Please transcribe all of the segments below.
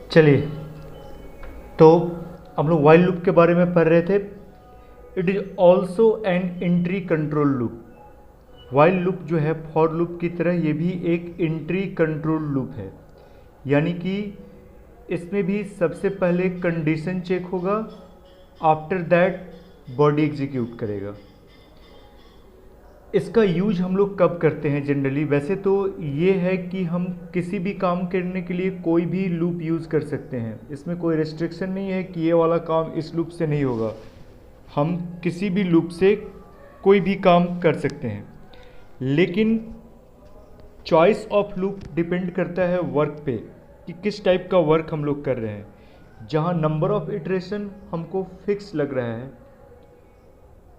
चलिए, तो हम लोग वाइल लूप के बारे में पढ़ रहे थे। It is also an entry control loop. While loop जो है फॉर लूप की तरह ये भी एक एंट्री कंट्रोल लूप है, यानी कि इसमें भी सबसे पहले कंडीशन चेक होगा, आफ्टर दैट बॉडी एग्जीक्यूट करेगा। इसका यूज हम लोग कब करते हैं जनरली? वैसे तो ये है कि हम किसी भी काम करने के लिए कोई भी लूप यूज़ कर सकते हैं, इसमें कोई रेस्ट्रिक्शन नहीं है कि ये वाला काम इस लूप से नहीं होगा। हम किसी भी लूप से कोई भी काम कर सकते हैं, लेकिन चॉइस ऑफ लूप डिपेंड करता है वर्क पे कि किस टाइप का वर्क हम लोग कर रहे हैं। जहाँ नंबर ऑफ इटरेशन हमको फिक्स लग रहा है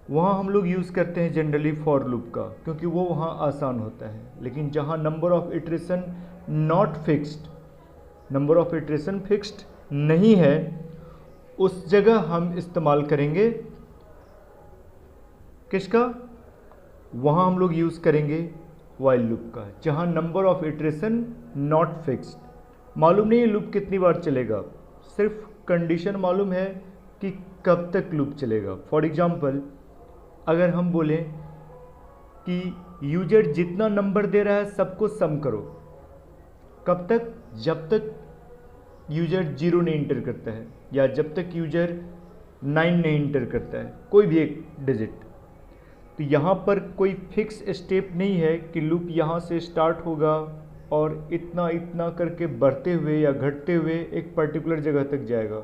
वहाँ हम लोग यूज़ करते हैं जनरली फॉर लूप का, क्योंकि वो वहाँ आसान होता है। लेकिन जहाँ number of iteration not fixed, number of iteration fixed नहीं है, उस जगह हम इस्तेमाल करेंगे किसका? वहाँ हम लोग यूज़ करेंगे वाइल लूप का, जहाँ number of iteration not fixed. मालूम नहीं है लूप कितनी बार चलेगा, सिर्फ कंडीशन मालूम है कि कब तक लूप चलेगा। फॉर एग्जाम्पल, अगर हम बोलें कि यूजर जितना नंबर दे रहा है सबको सम करो, कब तक? जब तक यूजर 0 नहीं इंटर करता है, या जब तक यूजर 9 नहीं इंटर करता है, कोई भी एक डिजिट। तो यहाँ पर कोई फिक्स स्टेप नहीं है कि लूप यहाँ से स्टार्ट होगा और इतना इतना करके बढ़ते हुए या घटते हुए एक पर्टिकुलर जगह तक जाएगा,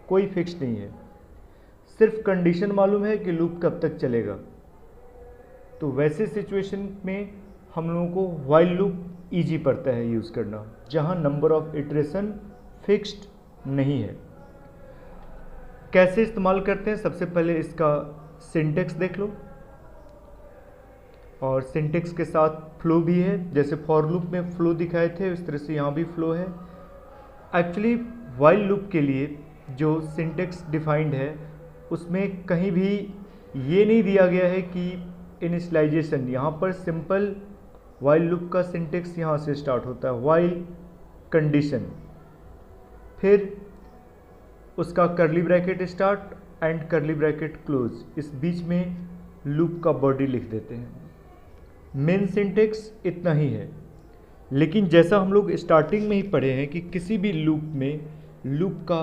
कोई फिक्स नहीं है। सिर्फ कंडीशन मालूम है कि लूप कब तक चलेगा। तो वैसे सिचुएशन में हम लोगों को वाइल लूप इजी पड़ता है यूज़ करना, जहाँ नंबर ऑफ इटरेशन फिक्स्ड नहीं है। कैसे इस्तेमाल करते हैं? सबसे पहले इसका सिंटेक्स देख लो, और सिंटेक्स के साथ फ्लो भी है। जैसे फॉर लूप में फ्लो दिखाए थे उस तरह से यहाँ भी फ्लो है। एक्चुअली वाइल लूप के लिए जो सिंटेक्स डिफाइंड है उसमें कहीं भी ये नहीं दिया गया है कि इनिशियलाइजेशन। यहाँ पर सिंपल वाइल लूप का सिंटेक्स यहाँ से स्टार्ट होता है, वाइल कंडीशन, फिर उसका करली ब्रैकेट स्टार्ट एंड करली ब्रैकेट क्लोज, इस बीच में लूप का बॉडी लिख देते हैं। मेन सिंटेक्स इतना ही है। लेकिन जैसा हम लोग स्टार्टिंग में ही पढ़े हैं कि किसी भी लूप में लूप का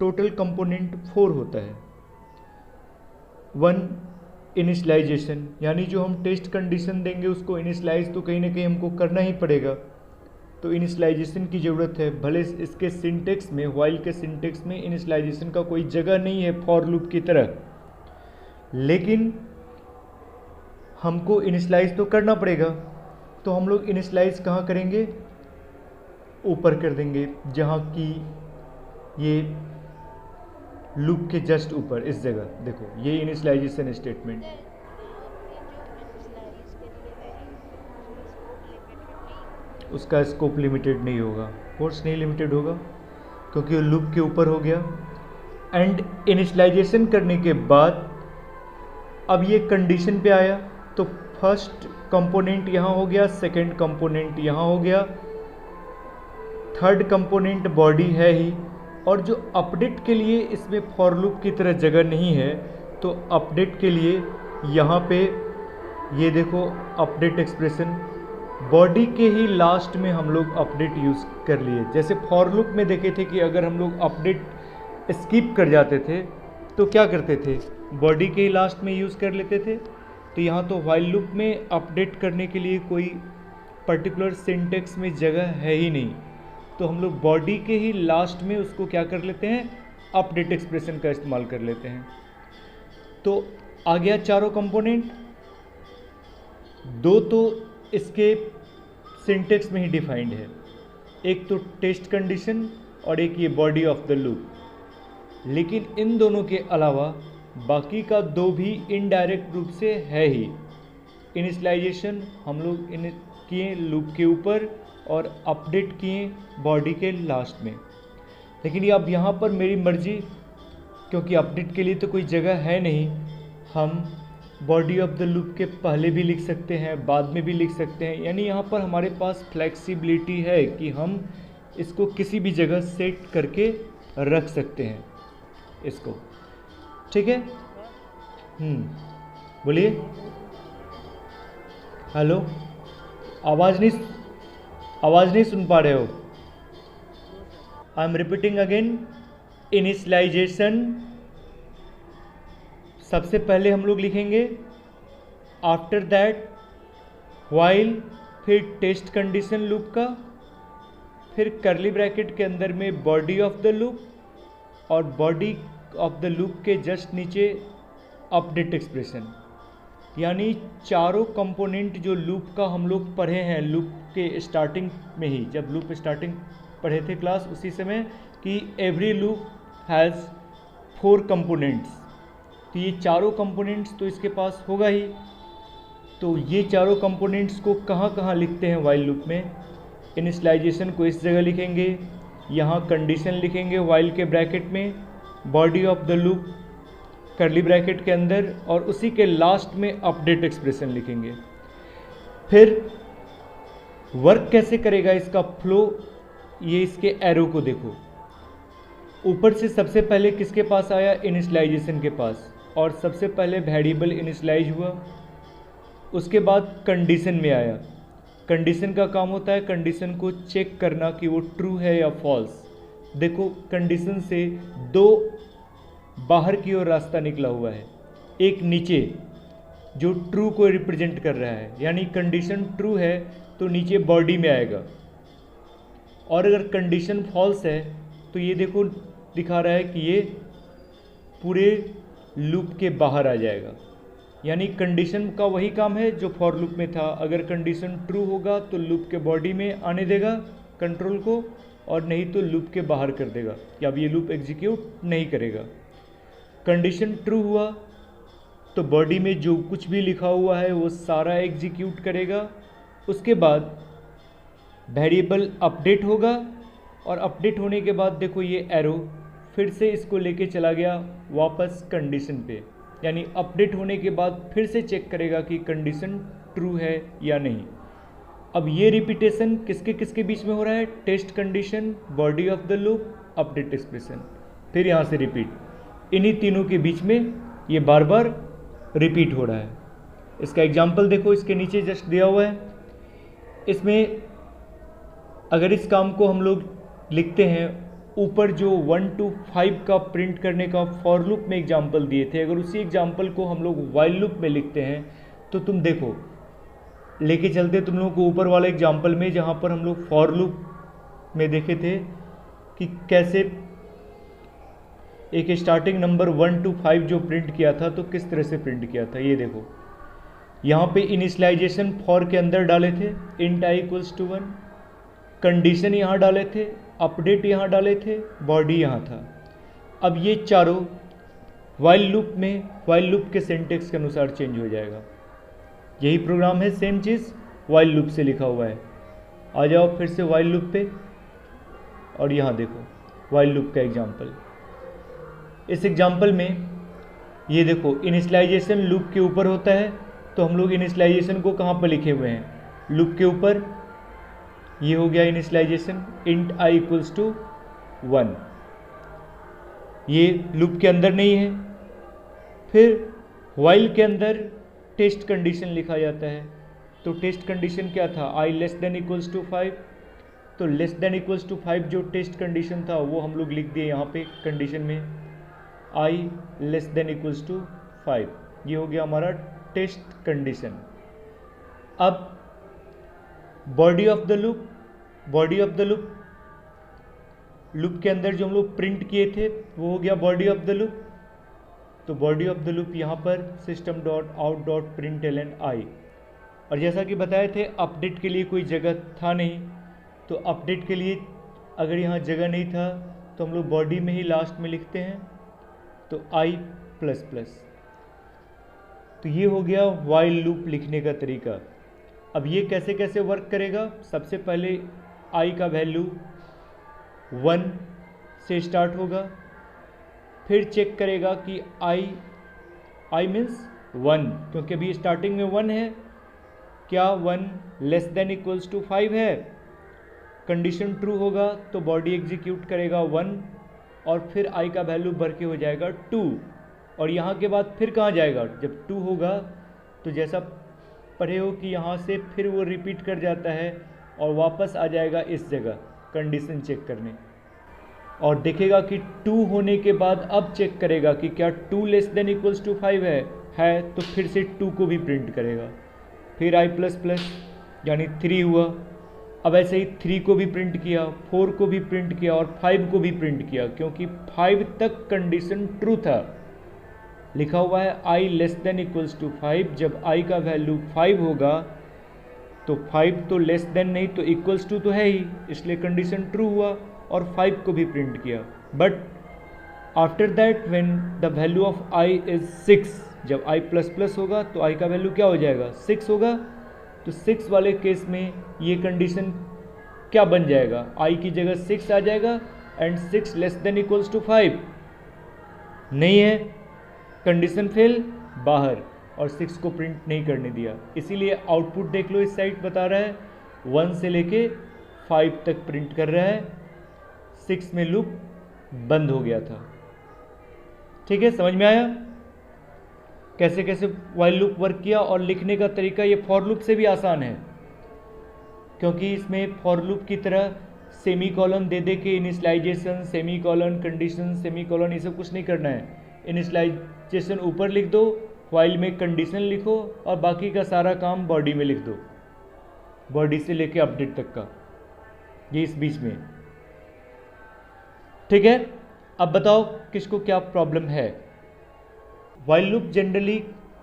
टोटल कंपोनेंट 4 होता है। 1 इनिशियलाइजेशन, यानी जो हम टेस्ट कंडीशन देंगे उसको इनिशियलाइज तो कहीं ना कहीं हमको करना ही पड़ेगा, तो इनिशियलाइजेशन की ज़रूरत है। भले इसके सिंटेक्स में, वाइल के सिंटेक्स में इनिशियलाइजेशन का कोई जगह नहीं है फॉर लूप की तरह, लेकिन हमको इनिशियलाइज तो करना पड़ेगा। तो हम लोग इनिशियलाइज कहाँ करेंगे? ऊपर कर देंगे, जहाँ की ये लूप के जस्ट ऊपर इस जगह देखो, ये इनिशियलाइजेशन स्टेटमेंट। उसका स्कोप लिमिटेड नहीं होगा, कोर्स नहीं लिमिटेड होगा, क्योंकि वो लूप के ऊपर हो गया। एंड इनिशियलाइजेशन करने के बाद अब ये कंडीशन पे आया, तो फर्स्ट कंपोनेंट यहाँ हो गया, सेकंड कंपोनेंट यहाँ हो गया, थर्ड कंपोनेंट बॉडी है ही। और जो अपडेट के लिए इसमें फॉर लूप की तरह जगह नहीं है, तो अपडेट के लिए यहाँ पे ये देखो अपडेट एक्सप्रेशन, बॉडी के ही लास्ट में हम लोग अपडेट यूज़ कर लिए। जैसे फॉर लूप में देखे थे कि अगर हम लोग अपडेट स्किप कर जाते थे तो क्या करते थे? बॉडी के ही लास्ट में यूज़ कर लेते थे। तो यहाँ तो वाइल लूप में अपडेट करने के लिए कोई पर्टिकुलर सिंटेक्स में जगह है ही नहीं, तो हम लोग बॉडी के ही लास्ट में उसको क्या कर लेते हैं? अपडेट एक्सप्रेशन का इस्तेमाल कर लेते हैं। तो आ गया चारों कंपोनेंट, 2 तो इसके सिंटेक्स में ही डिफाइंड है, एक तो टेस्ट कंडीशन और एक ये बॉडी ऑफ द लूप। लेकिन इन दोनों के अलावा बाकी का 2 भी इनडायरेक्ट रूप से है ही। इनिशियलाइजेशन हम लोग किए लूप के ऊपर और अपडेट किए बॉडी के लास्ट में। लेकिन ये अब यहाँ पर मेरी मर्जी, क्योंकि अपडेट के लिए तो कोई जगह है नहीं, हम बॉडी ऑफ द लूप के पहले भी लिख सकते हैं, बाद में भी लिख सकते हैं। यानी यहाँ पर हमारे पास फ्लेक्सिबिलिटी है कि हम इसको किसी भी जगह सेट करके रख सकते हैं इसको, ठीक है। बोलिए। हेलो, आवाज़ नहीं सुन पा रहे हो? I am repeating again. Initialization सबसे पहले हम लोग लिखेंगे, आफ्टर दैट व्हाइल, फिर टेस्ट कंडीशन लूप का, फिर करली ब्रैकेट के अंदर में बॉडी ऑफ द लूप, और बॉडी ऑफ द लूप के जस्ट नीचे अपडेट एक्सप्रेशन। यानी चारों कंपोनेंट जो लूप का हम लोग पढ़े हैं लूप के स्टार्टिंग में ही, जब लूप स्टार्टिंग पढ़े थे क्लास उसी समय, कि एवरी लूप हैज़ 4 कंपोनेंट्स। तो ये चारों कंपोनेंट्स तो इसके पास होगा ही। तो ये चारों कंपोनेंट्स को कहाँ कहाँ लिखते हैं वाइल लूप में? इनिशियलाइजेशन को इस जगह लिखेंगे, यहाँ कंडीशन लिखेंगे वाइल के ब्रैकेट में, बॉडी ऑफ द लूप करली ब्रैकेट के अंदर, और उसी के लास्ट में अपडेट एक्सप्रेशन लिखेंगे। फिर वर्क कैसे करेगा इसका फ्लो, ये इसके एरो को देखो। ऊपर से सबसे पहले किसके पास आया? इनिशियलाइजेशन के पास, और सबसे पहले वेरिएबल इनिशियलाइज हुआ, उसके बाद कंडीशन में आया। कंडीशन का काम होता है कंडीशन को चेक करना कि वो ट्रू है या फॉल्स। देखो कंडीशन से 2 बाहर की ओर रास्ता निकला हुआ है, एक नीचे जो ट्रू को रिप्रेजेंट कर रहा है, यानी कंडीशन ट्रू है तो नीचे बॉडी में आएगा, और अगर कंडीशन फॉल्स है तो ये देखो दिखा रहा है कि ये पूरे लूप के बाहर आ जाएगा। यानी कंडीशन का वही काम है जो फॉर लूप में था। अगर कंडीशन ट्रू होगा तो लूप के बॉडी में आने देगा कंट्रोल को, और नहीं तो लूप के बाहर कर देगा, या अब ये लूप एग्जीक्यूट नहीं करेगा। कंडीशन ट्रू हुआ तो बॉडी में जो कुछ भी लिखा हुआ है वो सारा एग्जीक्यूट करेगा। उसके बाद वेरिएबल अपडेट होगा, और अपडेट होने के बाद देखो ये एरो फिर से इसको लेके चला गया वापस कंडीशन पे, यानी अपडेट होने के बाद फिर से चेक करेगा कि कंडीशन ट्रू है या नहीं। अब ये रिपीटेशन किसके किसके बीच में हो रहा है? Test condition, body of the loop, update expression, फिर यहाँ से रिपीट। इन्हीं तीनों के बीच में ये बार बार रिपीट हो रहा है। इसका एग्जाम्पल देखो, इसके नीचे जस्ट दिया हुआ है। इसमें अगर इस काम को हम लोग लिखते हैं, ऊपर जो 1 to 5 का प्रिंट करने का फॉर लूप में एग्जाम्पल दिए थे, अगर उसी एग्जाम्पल को हम लोग वाइल लूप में लिखते हैं तो तुम देखो लेके चलते तुम लोगों को ऊपर वाले एग्जाम्पल में, जहाँ पर हम लोग फॉर लूप में देखे थे कि कैसे एक स्टार्टिंग नंबर 1 to 5 जो प्रिंट किया था तो किस तरह से प्रिंट किया था। ये देखो यहाँ पे इनिशियलाइजेशन फॉर के अंदर डाले थे, int i equals to 1, condition यहाँ डाले थे, अपडेट यहाँ डाले थे, बॉडी यहाँ था। अब ये चारों वाइल लूप में वाइल लूप के सिंटेक्स के अनुसार चेंज हो जाएगा। यही प्रोग्राम है, सेम चीज़ वाइल लूप से लिखा हुआ है। आ जाओ फिर से वाइल लूप पे, और यहाँ देखो वाइल लूप का एग्जाम्पल। इस एग्जाम्पल में ये देखो इनिशियलाइजेशन लूप के ऊपर होता है, तो हम लोग इनिशियलाइजेशन को कहाँ पर लिखे हुए हैं? लूप के ऊपर। ये हो गया initialization, int i equals to 1, ये लूप के अंदर नहीं है। फिर वाइल के अंदर टेस्ट कंडीशन लिखा जाता है, तो टेस्ट कंडीशन क्या था? i less than equals to 5, तो लेस देन इक्वल्स टू 5 जो टेस्ट कंडीशन था वो हम लोग लिख दिए यहाँ पे कंडीशन में, i less than equals to 5। ये हो गया हमारा टेस्ट कंडीशन। अब body of the loop, body of the loop, loop के अंदर जो हम लोग प्रिंट किए थे वो हो गया बॉडी ऑफ द लूप। तो बॉडी ऑफ द लूप यहाँ पर system dot out dot println i, और जैसा कि बताए थे अपडेट के लिए कोई जगह था नहीं, तो अपडेट के लिए अगर यहाँ जगह नहीं था तो हम लोग बॉडी में ही लास्ट में लिखते हैं, तो i प्लस प्लस। तो ये हो गया वाइल लूप लिखने का तरीका। अब ये कैसे कैसे वर्क करेगा? सबसे पहले i का वैल्यू 1 से स्टार्ट होगा, फिर चेक करेगा कि i मीन्स 1, क्योंकि अभी स्टार्टिंग में 1 है, क्या 1 लेस देन इक्वल्स टू 5 है? कंडीशन ट्रू होगा तो बॉडी एग्जीक्यूट करेगा 1 और फिर आई का वैल्यू भर के हो जाएगा 2 और यहाँ के बाद फिर कहाँ जाएगा, जब 2 होगा तो जैसा पढ़े हो कि यहाँ से फिर वो रिपीट कर जाता है और वापस आ जाएगा इस जगह कंडीशन चेक करने और देखेगा कि 2 होने के बाद अब चेक करेगा कि क्या 2 लेस देन इक्वल्स टू 5 है तो फिर से 2 को भी प्रिंट करेगा, फिर आई प्लस प्लस यानी 3 हुआ। अब ऐसे ही 3 को भी प्रिंट किया, 4 को भी प्रिंट किया और 5 को भी प्रिंट किया क्योंकि 5 तक कंडीशन ट्रू था। लिखा हुआ है आई लेस देन इक्वल्स टू 5, जब आई का वैल्यू 5 होगा तो 5 तो लेस देन नहीं तो इक्वल्स टू तो है ही, इसलिए कंडीशन ट्रू हुआ और 5 को भी प्रिंट किया। But after that when the value of I is 6, जब आई प्लस प्लस होगा तो आई का वैल्यू क्या हो जाएगा 6 होगा, तो 6 वाले केस में ये कंडीशन क्या बन जाएगा, आई की जगह 6 आ जाएगा and 6 less than equals to 5 नहीं है, कंडीशन फेल बाहर और 6 को प्रिंट नहीं करने दिया। इसीलिए आउटपुट देख लो, इस साइड बता रहा है 1 से लेके 5 तक प्रिंट कर रहा है, 6 में लूप बंद हो गया था। ठीक है, समझ में आया कैसे कैसे व्हाइल लूप वर्क किया। और लिखने का तरीका ये फॉर लूप से भी आसान है क्योंकि इसमें फॉर लूप की तरह सेमी कॉलन दे दे के initialization, semicolon, condition, semicolon, ये सब कुछ नहीं करना है। इनिशियलाइजेशन ऊपर लिख दो, व्हाइल में कंडीशन लिखो और बाकी का सारा काम बॉडी में लिख दो, बॉडी से लेके अपडेट तक का, ये इस बीच में। ठीक है, अब बताओ किसको क्या प्रॉब्लम है। व्हाइल लूप जनरली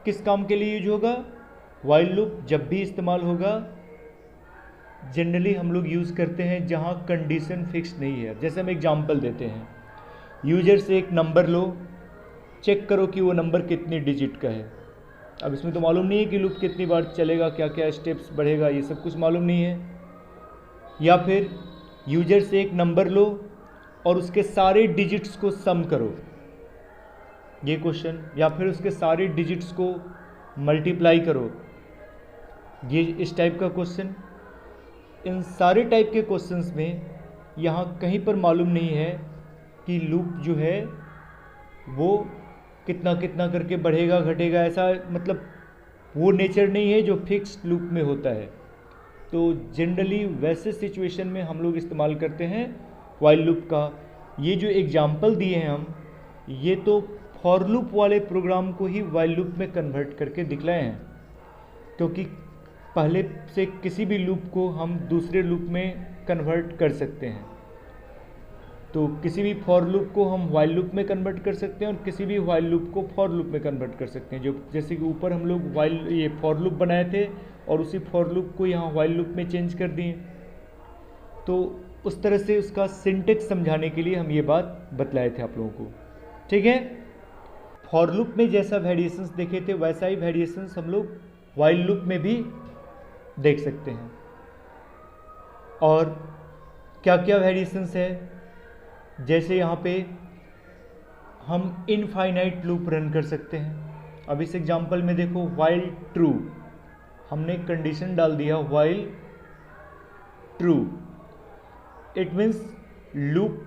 किस काम के लिए यूज होगा, व्हाइल लूप जब भी इस्तेमाल होगा जनरली हम लोग यूज़ करते हैं जहां कंडीशन फिक्स नहीं है। जैसे हम एग्जांपल देते हैं, यूजर से एक नंबर लो, चेक करो कि वो नंबर कितनी डिजिट का है। अब इसमें तो मालूम नहीं है कि लूप कितनी बार चलेगा, क्या क्या स्टेप्स बढ़ेगा, ये सब कुछ मालूम नहीं है। या फिर यूजर से एक नंबर लो और उसके सारे डिजिट्स को सम करो, ये क्वेश्चन, या फिर उसके सारे डिजिट्स को मल्टीप्लाई करो, ये इस टाइप का क्वेश्चन। इन सारे टाइप के क्वेश्चंस में यहाँ कहीं पर मालूम नहीं है कि लूप जो है वो कितना कितना करके बढ़ेगा घटेगा, ऐसा मतलब वो नेचर नहीं है जो फिक्स लूप में होता है। तो जनरली वैसे सिचुएशन में हम लोग इस्तेमाल करते हैं व्हाइल लूप का। ये जो एग्जाम्पल दिए हैं हम, ये तो फॉर लूप वाले प्रोग्राम को ही व्हाइल लूप में कन्वर्ट करके दिखलाए हैं, क्योंकि पहले से किसी भी लूप को हम दूसरे लूप में कन्वर्ट कर सकते हैं। तो किसी भी फॉर लूप को हम व्हाइल लूप में कन्वर्ट कर सकते हैं और किसी भी व्हाइल लूप को फॉर लूप में कन्वर्ट कर सकते हैं। जो जैसे कि ऊपर हम लोग ये फॉर लूप बनाए थे और उसी फॉर लूप को यहाँ व्हाइल लूप में चेंज कर दिए। तो उस तरह से उसका सिंटेक्स समझाने के लिए हम ये बात बतलाए थे आप लोगों को। ठीक है, फॉर लूप में जैसा वेरिएशंस देखे थे वैसा ही वेरिएशंस हम लोग व्हाइल लूप में भी देख सकते हैं। और क्या क्या वेरिएशंस है, जैसे यहाँ पे हम इनफाइनाइट लूप रन कर सकते हैं। अब इस एग्जांपल में देखो, व्हाइल ट्रू, हमने कंडीशन डाल दिया while true, it means loop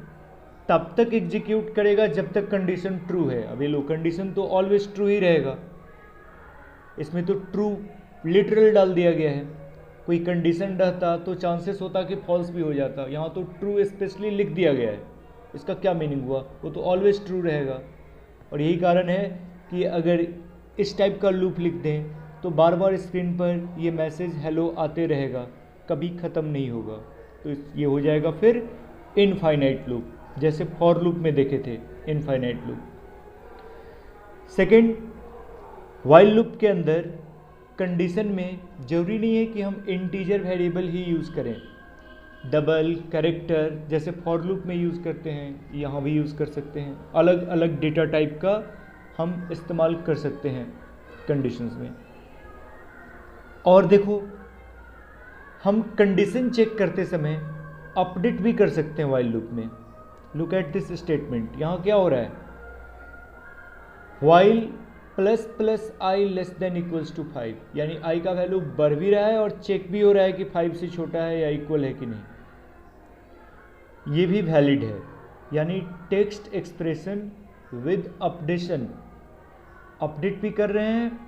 तब तक एग्जीक्यूट करेगा जब तक कंडीशन ट्रू है। अब ये लो, कंडीशन तो ऑलवेज ट्रू ही रहेगा, इसमें तो ट्रू लिटरल डाल दिया गया है। कोई कंडीशन रहता तो चांसेस होता कि फॉल्स भी हो जाता, यहाँ तो ट्रू स्पेशली लिख दिया गया है। इसका क्या मीनिंग हुआ, वो तो ऑलवेज ट्रू रहेगा। और यही कारण है कि अगर इस टाइप का लूप लिख दें तो बार बार स्क्रीन पर ये मैसेज हेलो आते रहेगा, कभी ख़त्म नहीं होगा। तो ये हो जाएगा फिर इनफाइनाइट लूप, जैसे फॉर लूप में देखे थे infinite loop. Second, while loop के अंदर कंडीशन में ज़रूरी नहीं है कि हम इंटीजर वेरिएबल ही यूज़ करें, डबल, कैरेक्टर जैसे फॉर लूप में यूज़ करते हैं यहाँ भी यूज़ कर सकते हैं। अलग अलग डेटा टाइप का हम इस्तेमाल कर सकते हैं कंडीशंस में। और देखो, हम कंडीशन चेक करते समय अपडेट भी कर सकते हैं व्हाइल लूप में। लुक एट दिस स्टेटमेंट, यहाँ क्या हो रहा है, while plus plus I less than equals to 5, यानी आई का वैल्यू बढ़ भी रहा है और चेक भी हो रहा है कि 5 से छोटा है या इक्वल है कि नहीं। ये भी वैलिड है, यानी text expression with updation, update भी कर रहे हैं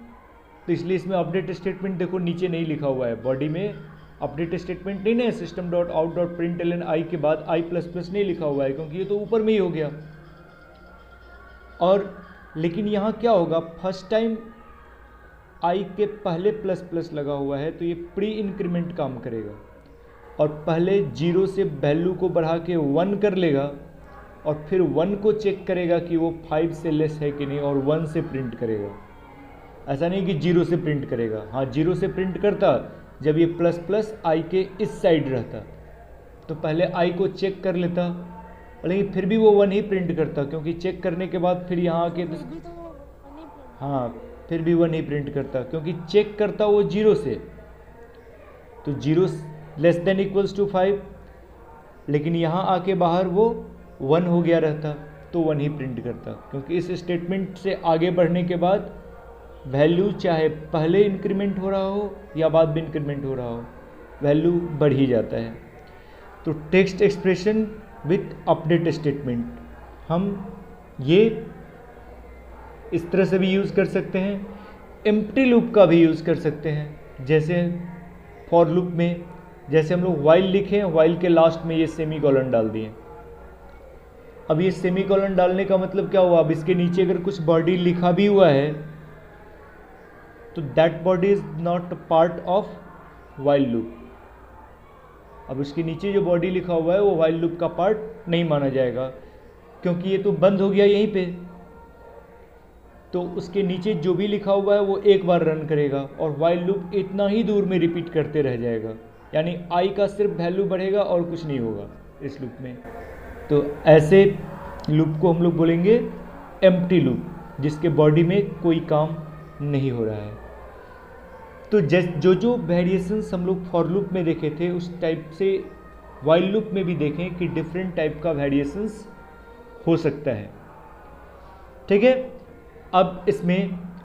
तो इसलिए इसमें अपडेट स्टेटमेंट देखो नीचे नहीं लिखा हुआ है, बॉडी में अपडेट स्टेटमेंट नहीं ना है, system dot out dot println i के बाद आई प्लस प्लस नहीं लिखा हुआ है क्योंकि ये तो ऊपर में ही हो गया। और लेकिन यहाँ क्या होगा, फर्स्ट टाइम आई के पहले प्लस प्लस लगा हुआ है तो ये प्री इंक्रीमेंट काम करेगा और पहले 0 से वैल्यू को बढ़ा के 1 कर लेगा और फिर 1 को चेक करेगा कि वो 5 से लेस है कि नहीं और 1 से प्रिंट करेगा। ऐसा नहीं कि 0 से प्रिंट करेगा, हाँ 0 से प्रिंट करता जब ये प्लस प्लस आई के इस साइड रहता तो पहले आई को चेक कर लेता, लेकिन फिर भी वो 1 ही प्रिंट करता क्योंकि चेक करने के बाद फिर यहाँ आके हाँ फिर भी 1 ही प्रिंट करता क्योंकि चेक करता वो 0 से, तो 0 लेस देन इक्वल्स टू 5, लेकिन यहाँ आके बाहर वो 1 हो गया रहता तो 1 ही प्रिंट करता क्योंकि इस स्टेटमेंट से आगे बढ़ने के बाद वैल्यू चाहे पहले इंक्रीमेंट हो रहा हो या बाद में इंक्रीमेंट हो रहा हो वैल्यू बढ़ ही जाता है। तो text expression with update statement हम ये इस तरह से भी यूज़ कर सकते हैं, एम्प्टी लूप का भी यूज़ कर सकते हैं। जैसे फॉर लूप में जैसे हम लोग वाइल लिखे हैं, वाइल के लास्ट में ये सेमी कॉलन डाल दिए। अब ये सेमी कॉलन डालने का मतलब क्या हुआ, अब इसके नीचे अगर कुछ बॉडी लिखा भी हुआ है तो that body is not part of while loop. अब इसके नीचे जो बॉडी लिखा हुआ है वो वाइल लूप का पार्ट नहीं माना जाएगा क्योंकि ये तो बंद हो गया यहीं पे, तो उसके नीचे जो भी लिखा हुआ है वो एक बार रन करेगा और वाइल लूप इतना ही दूर में रिपीट करते रह जाएगा, यानी आई का सिर्फ वैल्यू बढ़ेगा और कुछ नहीं होगा इस लूप में। तो ऐसे लूप को हम लोग बोलेंगे एम्प्टी लूप, जिसके बॉडी में कोई काम नहीं हो रहा है। तो जो वेरिएशंस हम लोग फॉर लूप में देखे थे उस टाइप से वाइल लूप में भी देखें कि डिफरेंट टाइप का वेरिएशंस हो सकता है। ठीक है, अब इसमें